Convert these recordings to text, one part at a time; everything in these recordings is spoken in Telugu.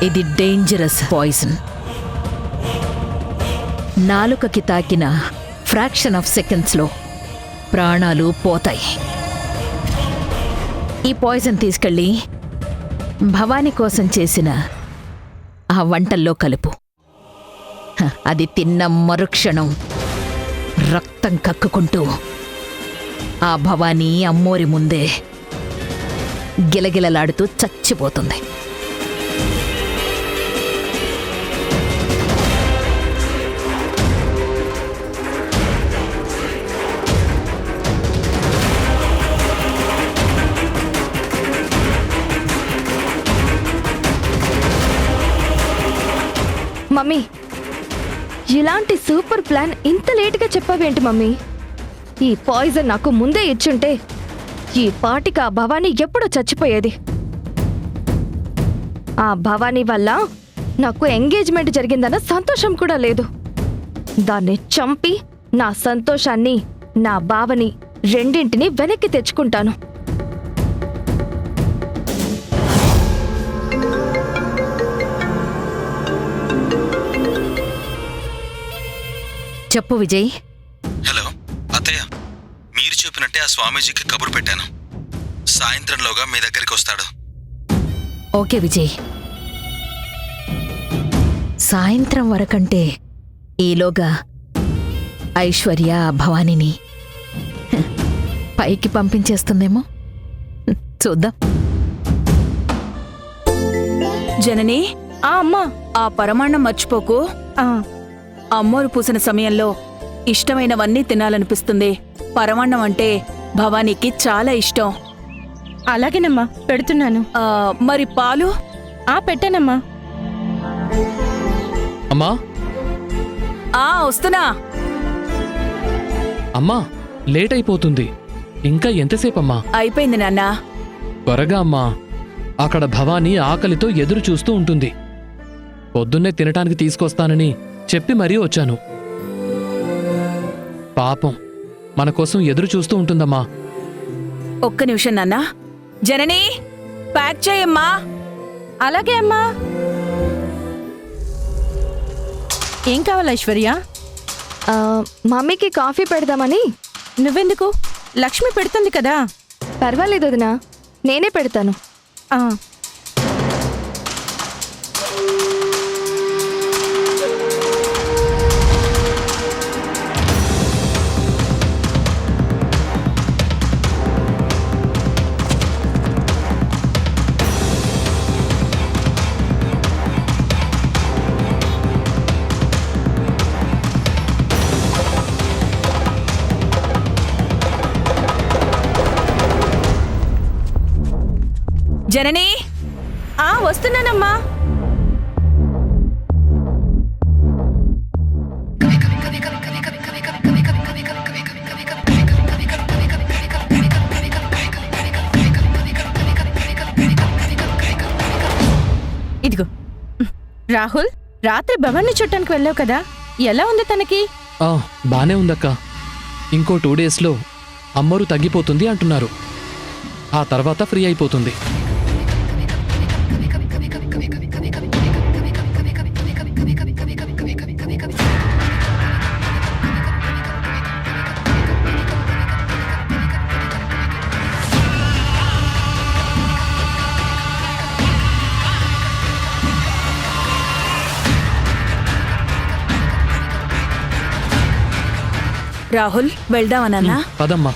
ఇది డేంజరస్ పాయిజన్. నాలుకకి తాకిన ఫ్రాక్షన్ ఆఫ్ సెకండ్స్లో ప్రాణాలు పోతాయి. ఈ పాయిజన్ తీసుకెళ్ళి భవానీ కోసం చేసిన ఆ వంటల్లో కలుపు. అది తిన్న మరుక్షణం రక్తం కక్కుకుంటూ ఆ భవానీ అమ్మోరి ముందే గిలగిలలాడుతూ చచ్చిపోతుంది. మమ్మీ, ఇలాంటి సూపర్ ప్లాన్ ఇంత లేటుగా చెప్పావేంటి మమ్మీ? ఈ పాయిజన్ నాకు ముందే ఇచ్చుంటే ఈ పాటికి ఆ భవానీ ఎప్పుడో చచ్చిపోయేది. ఆ భవానీ వల్ల నాకు ఎంగేజ్మెంట్ జరిగిందన్న సంతోషం కూడా లేదు. దాన్ని చంపి నా సంతోషాన్ని, నా బావని రెండింటినీ వెనక్కి తెచ్చుకుంటాను. చెప్పు విజయ్. హలో అత్తయ్య, మీరు చెప్పినట్టే ఆ స్వామీజీకి కబురు పెట్టాను. సాయంత్రంలోగా మీ దగ్గరికి వస్తాడు. ఓకే విజయ్. సాయంత్రం వరకంటే ఈలోగా ఐశ్వర్య భవానీని పైకి పంపించేస్తుందేమో. చూద్దాం. జనని, అమ్మా, ఆ పరమాన్నం మర్చిపోకు. అమ్మోరు పూసిన సమయంలో ఇష్టమైనవన్నీ తినాలనిపిస్తుంది. పరమాన్నం అంటే భవానీకి చాలా ఇష్టం. అలాగేనమ్మా, పెడుతున్నాను. మరి పాలు? పెట్టానమ్మా. అమ్మా, వస్తున్నా. అమ్మా, లేట్ అయిపోతుంది. ఇంకా ఎంతసేపమ్మా? అయిపోయింది నాన్న. త్వరగా అమ్మా. అక్కడ భవానీ ఆకలితో ఎదురు చూస్తూ ఉంటుంది. పొద్దున్నే తినటానికి తీసుకొస్తానని చెప్పి మరీ వచ్చాను. పాపం మన కోసం ఎదురు చూస్తూ ఉంటుందమ్మా. ఒక్క నిమిషం నాన్న. జనని, ప్యాక్ చేయమ్మా. అలాగే అమ్మా. ఏం కావాలి ఐశ్వర్య? మమ్మీకి కాఫీ పెడదామని. నువ్వెందుకు? లక్ష్మి పెడుతుంది కదా. పర్వాలేదు వదినా, నేనే పెడతాను. జనని, వస్తున్నానమ్మా. ఇదిగో రాహుల్, రాత్రి భవాన్ని చూడటానికి వెళ్ళావు కదా, ఎలా ఉంది తనకి? బానే ఉందక్క. ఇంకో 2 డేస్లో అమ్మోరు తగ్గిపోతుంది అంటున్నారు. ఆ తర్వాత ఫ్రీ అయిపోతుంది. రాహుల్, వెళ్దామా నాన్న? పదమ్మా.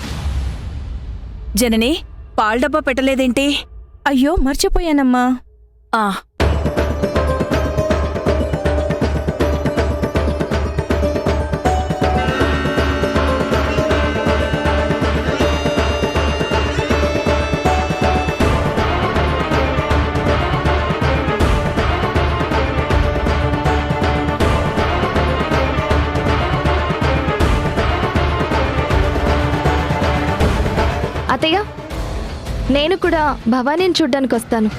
జనని, పాల డబ్బా పెట్టలేదేంటి? అయ్యో, మర్చిపోయానమ్మా. అత్తయ్య, నేను కూడా భవానీని చూడ్డానికి వస్తాను.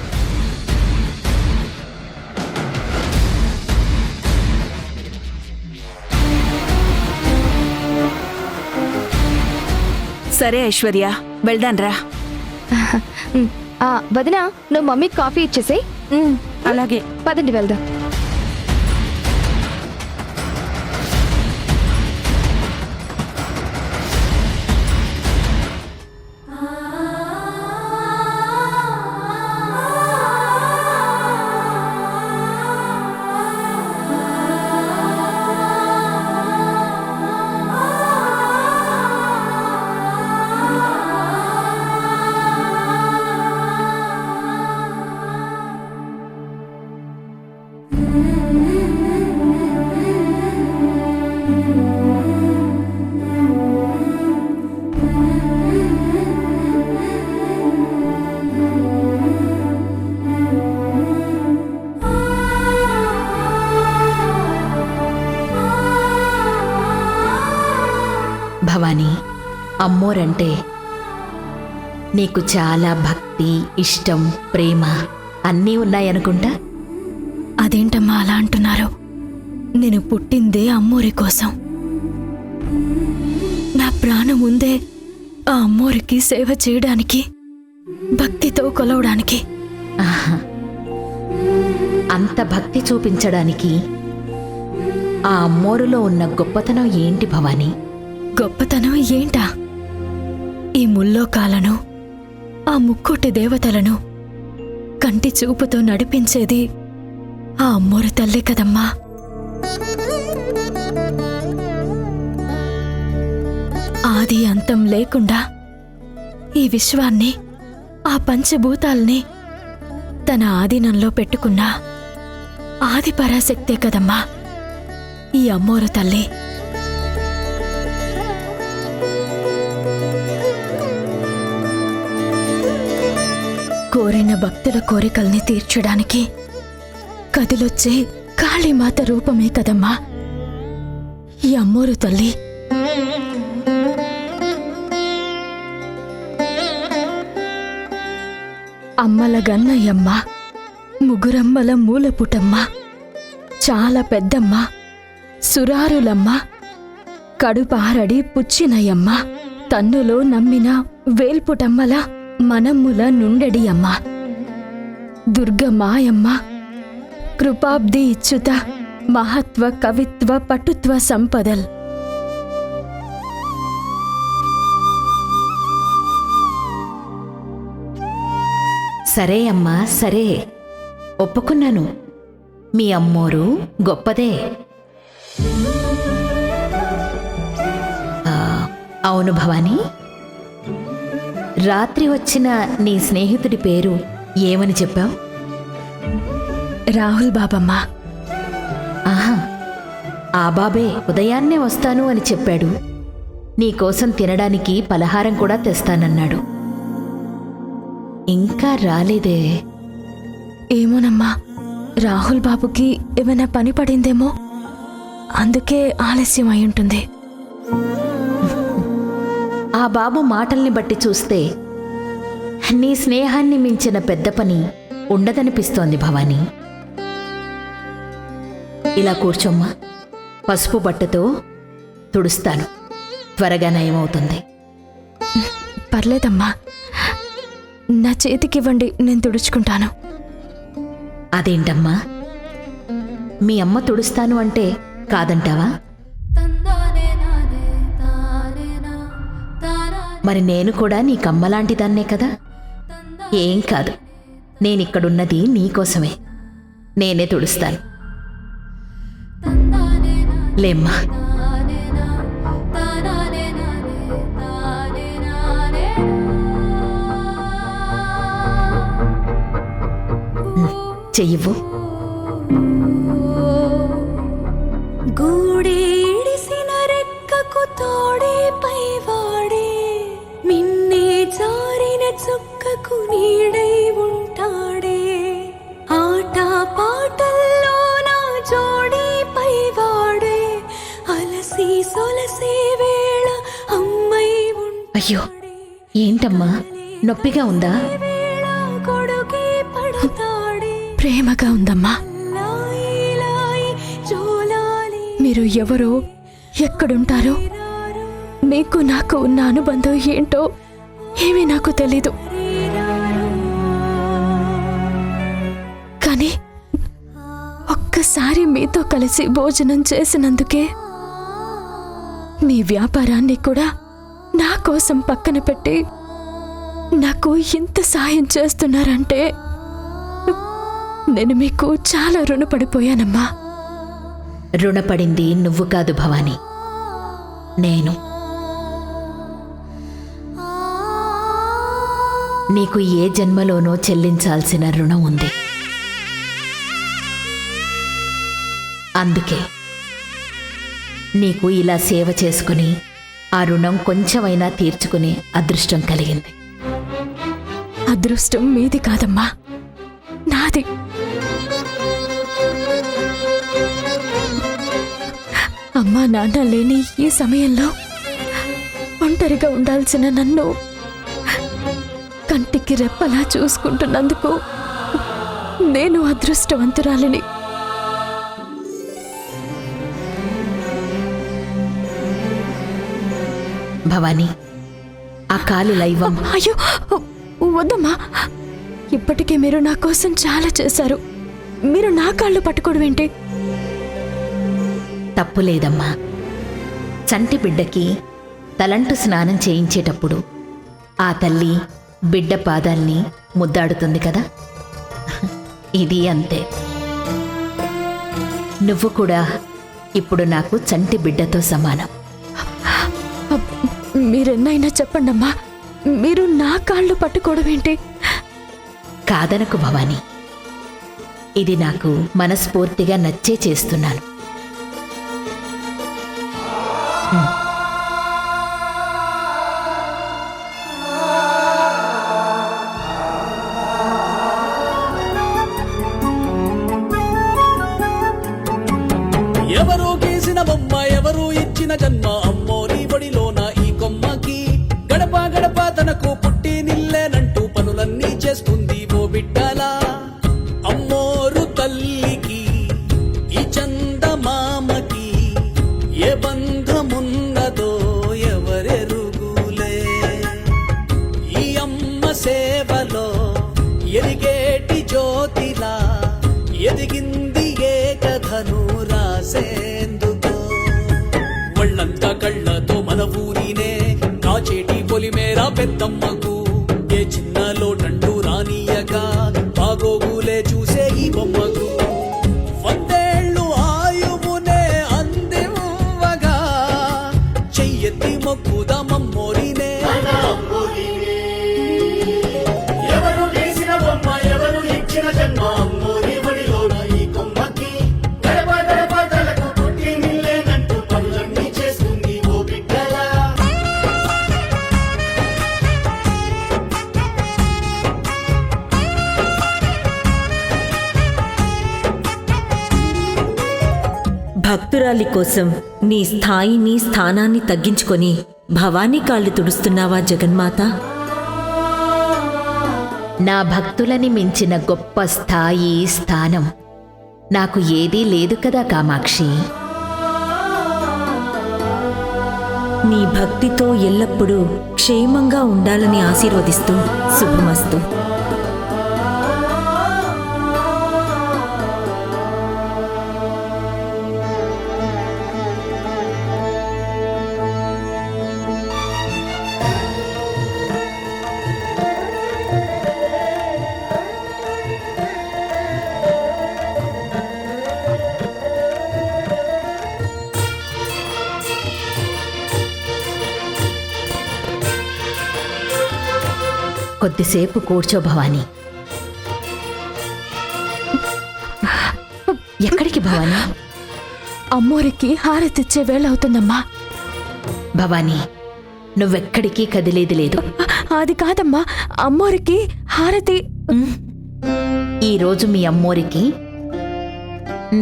సరే ఐశ్వర్య, వెళ్దాన్రా. వదినా, నువ్వు మమ్మీకి కాఫీ ఇచ్చేసేయ్. అలాగే. పదండి వెళ్దాం. భవానీ, అమ్మోరంటే నీకు చాలా భక్తి, ఇష్టం, ప్రేమ అన్నీ ఉన్నాయనుకుంటా. అదేంటమ్మా అలా అంటున్నారు? నేను పుట్టిందే అమ్మోరి కోసం. నా ప్రాణం ఉందే ఆ అమ్మోరికి సేవ చేయడానికి, భక్తితో కొలవడానికి. ఆహా. అంత భక్తి చూపించడానికి ఆ అమ్మోరులో ఉన్న గొప్పతనం ఏంటి భవానీ? గొప్పతనం ఏంటా? ఈ ముల్లోకాలను, ఆ ముక్కోటి దేవతలను కంటి చూపుతో నడిపించేది ఆ అమ్మోరు తల్లే కదమ్మా. ఆది అంతం లేకుండా ఈ విశ్వాన్ని, ఆ పంచభూతాల్ని తన ఆధీనంలో పెట్టుకున్న ఆది పరాశక్తే కదమ్మా ఈ అమ్మోరు తల్లి. కోరిన భక్తుల కోరికల్ని తీర్చడానికి కదిలొచ్చే కాళీమాత రూపమే కదమ్మా ఈ అమ్మోరు తల్లి. అమ్మల గన్నయ్యమ్మ, ముగురమ్మల మూలపుటమ్మ, చాలా పెద్దమ్మ, సురారులమ్మ, కడుపారడి పుచ్చినయమ్మ, తన్నులో నమ్మిన వేల్పుటమ్మల మనమ్ముల నుండెడి అమ్మ, దుర్గమాయమ్మ, కృపాబ్ది ఇచ్చుత, మహత్వ కవిత్వ పటుత్వ సంపదల్. సరే అమ్మా, సరే, ఒప్పుకున్నాను. మీ అమ్మోరు గొప్పదే. అవును భవానీ, రాత్రి వచ్చిన నీ స్నేహితుడి పేరు ఏమని చెప్పావు? రాహుల్ బాబమ్మా. ఆహా, ఆ బాబే ఉదయాన్నే వస్తాను అని చెప్పాడు. నీకోసం తినడానికి పలహారం కూడా తెస్తానన్నాడు. ఇంకా రాలేదే? ఏమోనమ్మా, రాహుల్ బాబుకి ఏమైనా పని పడిందేమో, అందుకే ఆలస్యం అయి ఉంటుంది. ఆ బాబు మాటల్ని బట్టి చూస్తే నీ స్నేహాన్ని మించిన పెద్ద పని ఉండదనిపిస్తోంది భవానీ. ఇలా కూర్చోమ్మా, పసుపు బట్టతో తుడుస్తాను, త్వరగా నయమవుతుంది. పర్లేదమ్మా, నా చేతికివ్వండి, నేను తుడుచుకుంటాను. అదేంటమ్మా, మీ అమ్మ తుడుస్తాను అంటే కాదంటావా? మరి నేను కూడా నీకమ్మలాంటిదాన్నే కదా. ఏం కాదు, నేనిక్కడున్నది నీకోసమే. నేనే తుడుస్తాను. లేమ్మా. చెయ్యవు. గూడేడిసిన రెక్కకు తోడే పైవాడే, మిన్నే జారిన చుక్కకు నీడై ఉంటాడే, ఆట పాటల్లో నా జోడి పైవాడే, అలసి సొలసే వేళ అమ్మై ఉంటాడే. అయ్యో, ఏంటమ్మా, నొప్పిగా ఉందా? కొడుకే పడతాడే. ప్రేమగా ఉందమ్మా. మీరు ఎవరో, ఎక్కడుంటారో, మీకు నాకు ఉన్న అనుబంధం ఏంటో ఏమీ నాకు తెలీదు. కానీ ఒక్కసారి మీతో కలిసి భోజనం చేసినందుకే మీ వ్యాపారాన్ని కూడా నా కోసం పక్కన పెట్టి నాకు ఇంత సాయం చేస్తున్నారంటే నేను మీకు చాలా రుణపడిపోయానమ్మా. రుణపడింది నువ్వు కాదు భవానీ, నేను. నీకు ఏ జన్మలోనో చెల్లించాల్సిన రుణం ఉంది. అందుకే నీకు ఇలా సేవ చేసుకుని ఆ రుణం కొంచెమైనా తీర్చుకునే అదృష్టం కలిగింది. అదృష్టం మీది కాదమ్మా, నాది. అమ్మా నాన్న లేని ఈ సమయంలో ఒంటరిగా ఉండాల్సిన నన్ను కంటికి రెప్పలా చూసుకుంటున్నందుకు నేను అదృష్టవంతురాలిని. భవానీ, ఆ కాలు లైవం. అయ్యో వద్దమ్మా, ఇప్పటికే మీరు నా కోసం చాలా చేశారు. మీరు నా కాళ్ళు పట్టుకోవడం ఏంటి? తప్పులేదమ్మా. చంటి బిడ్డకి తలంటు స్నానం చేయించేటప్పుడు ఆ తల్లి బిడ్డ పాదాల్ని ముద్దాడుతుంది కదా, ఇది అంతే. నువ్వు కూడా ఇప్పుడు నాకు చంటి బిడ్డతో సమానం. మీరెన్నైనా చెప్పండమ్మా, మీరు నా కాళ్ళు పట్టుకోవడం ఏంటి? కాదనకు భవానీ, ఇది నాకు మనస్ఫూర్తిగా నచ్చే చేస్తున్నాను. ఎవరో గీసిన బొమ్మ, ఎవరో ఇచ్చిన జన్మ, అమ్మోరి బడిలోన ఈ కొమ్మకి. గడప గడప తనకు పుట్టి నిల్లేనంటూ పనులన్నీ చేస్తుంది ఓ బిడ్డలా. అమ్మోరు తల్లికి ఈ చందమామకి ఏ బంధమున్నదో ఎవరెరుగులే. ఈ అమ్మ సేవలో ఎరిగేటి జ్యోతిలా ఎదిగింది ఏ కథను రాసేందుకో. వాళ్ళంతా కళ్ళతో మన ఊరినే కాచేటి పొలిమేరా పెద్దమ్మకు. ఏ చిన్న లోటంటూ రానియక బాగోగులే చూసే ఈ బొమ్మకు. వందేళ్ళు ఆయువునే అందివ్వగా చెయ్యెత్తి మొక్కుదామమ్మోరినే. ఎవరు వేసిన బొమ్మ, ఎవరు ఇచ్చిన జన్మ, అమ్మోరి బడిలోన ఈ కొమ్మకి. గడప గడప తలకు పుట్టి నిల్లేనంటూ పనులన్నీ చేస్తుంది ఓ బిడ్డలా. భక్తురాలి కోసం నీ స్థాయిని స్థానాన్ని తగ్గించుకొని భవానీ కాళ్ళు తుడుస్తున్నావా జగన్మాత? నా భక్తులని మించిన గొప్ప స్థాయి, స్థానం నాకు ఏదీ లేదు కదా కామాక్షి. నీ భక్తితో ఎల్లప్పుడూ క్షేమంగా ఉండాలని ఆశీర్వదిస్తూ శుభమస్తు. కొద్దిసేపు కూర్చో భవానీ. ఎక్కడికి భవానీ? అమ్మోరికి హారతిచ్చే వేళ అవుతుందమ్మా. భవానీ, నువ్వెక్కడికి కదిలేది లేదు. అది కాదమ్మా, అమ్మోరికి హారతి. ఈరోజు మీ అమ్మోరికి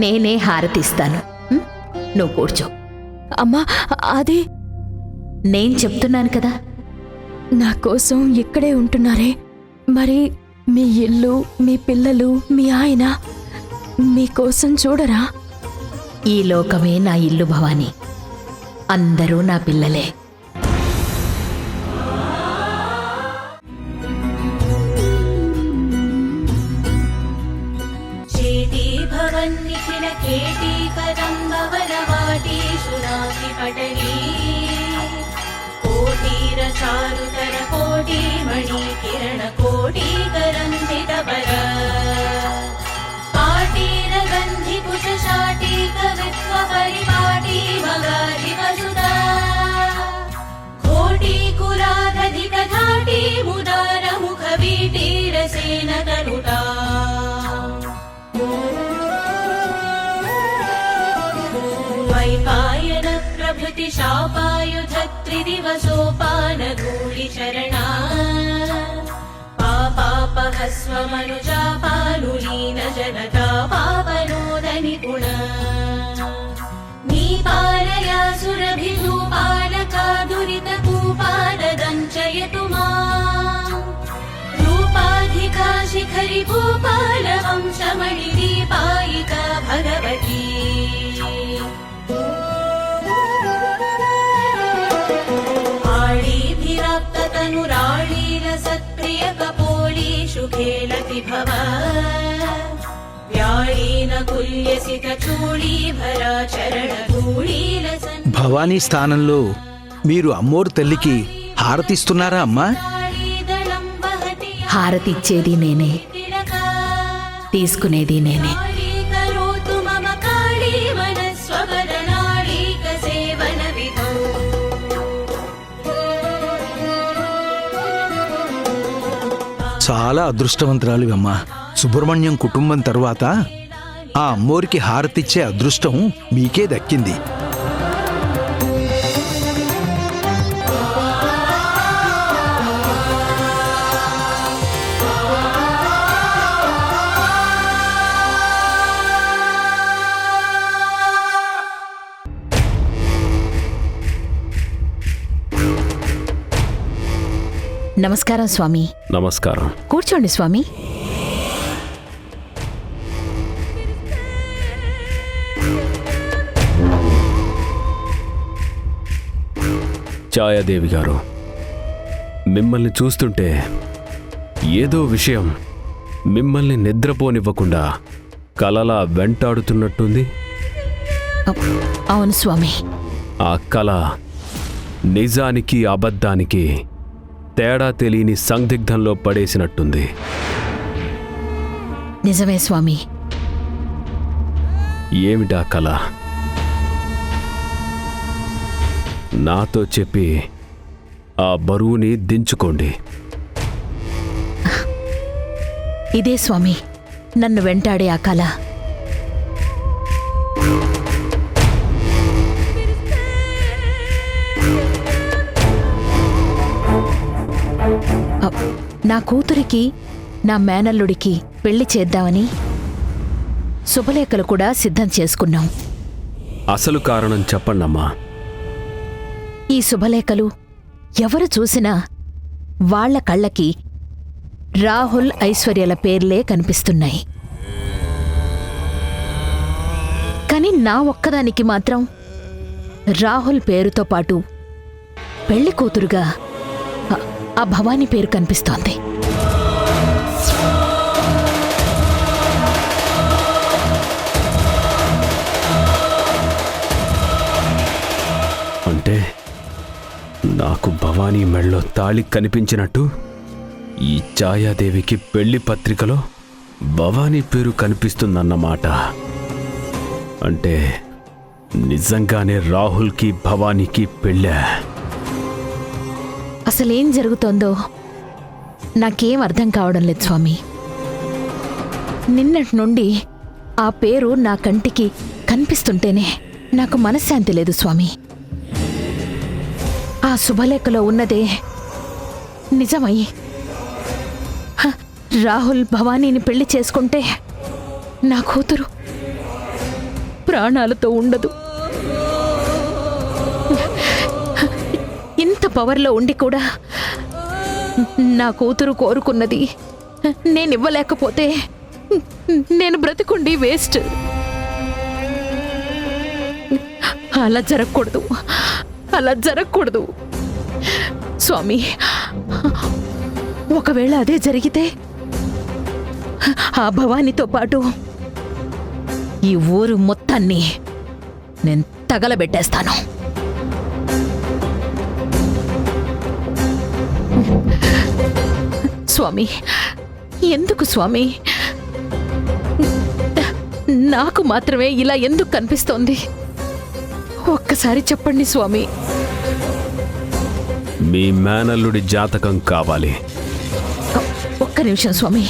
నేనే హారతిస్తాను. నువ్వు కూర్చో. అమ్మా అది నేను చెప్తున్నాను కదా. నా కోసం ఇక్కడే ఉంటున్నారే, మరి మీ ఇల్లు, మీ పిల్లలు, మీ ఆయన మీకోసం చూడరా? ఈ లోకమే నా ఇల్లు భవానీ, అందరూ నా పిల్లలే. చేతి భవన్నిఖిల कोटिपीठी कदम्बवनवाटीषु नातिपटली कोटिरचारुतर कोटिमणि किरण कोटिकरन्धितवर पाटीरगन्धिकुश शाटीक विश्वपरिपाटी मगाधिपसुता कोटिकुलादधिकधाटी मुदारमुखवीटीरसेन तनुटा वैपायन प्रभृति शापायुध त्रिदिवसोपानधूलिचरणा पापापहस्वमनुजापानुलीन जनता पापनोदनिपुण नीपालया सुरभिधूपालका दुरितकूपाददञ्चयतु माम् रूपाधिका शिखरि भूपालवंशमणिदीपायिका भगवती आळीभिराप्ततनुराळीलसत्प्रियकपोलीषु खेलति भव व्याळीन कुल्यसित चूळीभरा चरणधूळीलसन् భవానీ స్థానంలో మీరు అమ్మోరు తల్లికి హారతిస్తున్నారా అమ్మా? హారతిచ్చేది నేనే, తీసుకునేది నేనే. करोतु मम काळी मनस्ववदनाळीकसेवनविधौ చాలా అదృష్టవంతురాలు అమ్మా. సుబ్రహ్మణ్యం కుటుంబం తరువాత ఆ అమ్మోరికి హారతిచ్చే అదృష్టం మీకే దక్కింది. నమస్కారం స్వామి. నమస్కారం. కూర్చోండి స్వామి. ఛాయాదేవి గారు, మిమ్మల్ని చూస్తుంటే ఏదో విషయం మిమ్మల్ని నిద్రపోనివ్వకుండా కలలా వెంటాడుతున్నట్టుంది. అవును స్వామి. ఆ కల నిజానికి అబద్ధానికి తేడా తెలియని సందిగ్ధంలో పడేసినట్టుంది. నిజమే స్వామి. ఏమిటా కల? నాతో చెప్పి ఆ బరువుని దించుకోండి. ఇదే స్వామి నన్ను వెంటాడే ఆ కళ. నా కూతురికి నా మేనల్లుడికి పెళ్లి చేద్దామని శుభలేఖలు కూడా సిద్ధం చేసుకున్నాం. అసలు కారణం చెప్పండమ్మా. ఈ శుభలేఖలు ఎవరు చూసినా వాళ్ల కళ్ళకి రాహుల్ ఐశ్వర్యల పేర్లే కనిపిస్తున్నాయి. కాని నా ఒక్కదానికి మాత్రం రాహుల్ పేరుతో పాటు పెళ్లి కూతురుగా ఆ భవానీ పేరు కనిపిస్తోంది. అంటే నాకు భవానీ మెళ్ళో తాళి కనిపించినట్టు ఈ ఛాయాదేవికి పెళ్లి పత్రికలో భవానీ పేరు కనిపిస్తుందన్నమాట. అంటే నిజంగానే రాహుల్కి భవానీకి పెళ్ళా? అసలేం జరుగుతోందో నాకేం అర్థం కావడం లేదు స్వామి. నిన్నటి నుండి ఆ పేరు నా కంటికి కనిపిస్తుంటేనే నాకు మనశ్శాంతి లేదు స్వామి. ఆ శుభలేఖలో ఉన్నదే నిజమై రాహుల్ భవానీని పెళ్లి చేసుకుంటే నా కూతురు ప్రాణాలతో ఉండదు. ఇంత పవర్లో ఉండి కూడా నా కూతురు కోరుకున్నది నేనివ్వలేకపోతే నేను బ్రతికుండి వేస్ట్. అలా జరగకూడదు, అలా జరగకూడదు స్వామి. ఒకవేళ అదే జరిగితే ఆ భవానీతో పాటు ఈ ఊరు మొత్తాన్ని నేను తగలబెట్టేస్తాను. స్వామి, ఎందుకు స్వామి? నాకు మాత్రమే ఇలా ఎందుకు కనిపిస్తోంది? ఒక్కసారి చెప్పండి స్వామి. మీ మేనల్లుడి జాతకం కావాలి. ఒక్క నిమిషం స్వామి.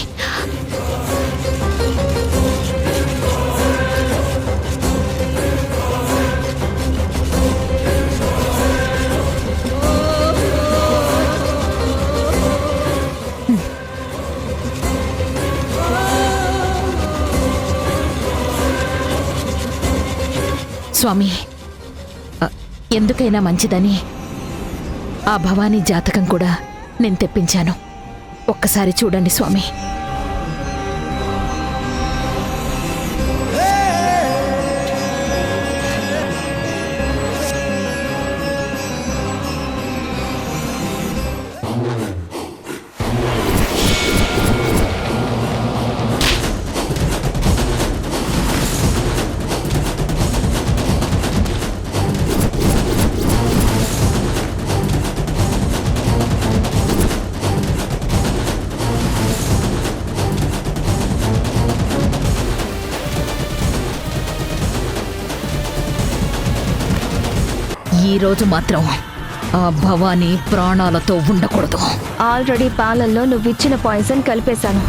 స్వామి, ఎందుకైనా మంచిదని ఆ భవానీ జాతకం కూడా నేను తెప్పించాను. ఒక్కసారి చూడండి స్వామి. ఈ రోజు మాత్రం ఆ భవానీ ప్రాణాలతో ఉండకూడదు. ఆల్రెడీ పాలల్లో నువ్విచ్చిన పాయిజన్ కలిపేశాను.